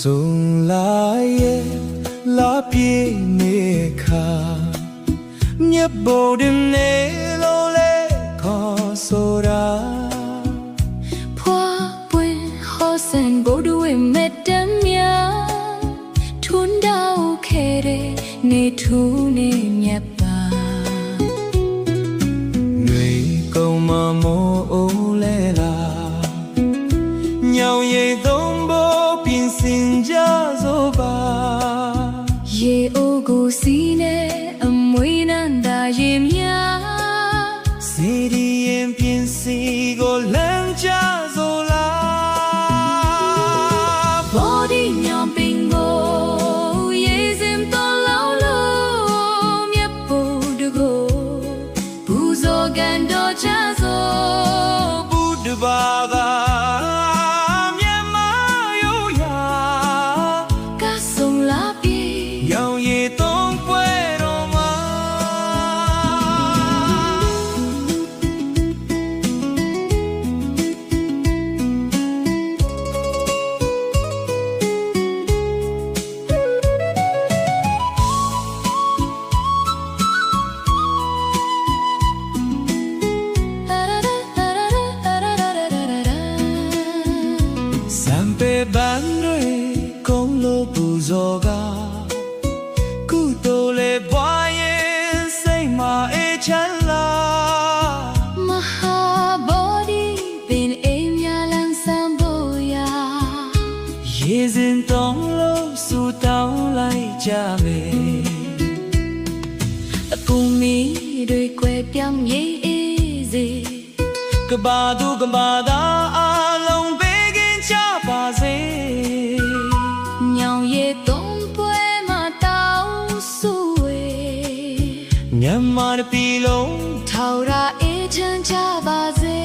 送来也拉别没卡，也不得内罗来靠索拉。破本好生不ดู没得面，吞到开的你吐你面吧。女狗妈莫来啦，鸟也东不。新家走吧，夜欧古西呢，没难打夜呀，谁的眼边是个人家走啦，我的娘病我夜深到老了，面不得过，不做干到家走，不得吧吧。ဘန်တွေကုန်းလို့ပူဇော်ကကုသိုလ်လေးပွားရင်စိတ်မှာအေးချမ်းလာမဟာဘောဓိပင်အိမ်များလန်းဆန်းဖို့ရာရေစင်တောင်းလို့ဆူတောင်းလိုက်ကြမယ်အကူမီတွေကွယ်ပြောင်းရေးအေးစေကဘာသူကဘာသာအလုံးပေးကင်းချပါစေညောင်ရည်သုံးပွဲမှာတောင်းစုဝေမြန်မာပြည်လုံးထောက်ရအေးချမ်းချပါစေ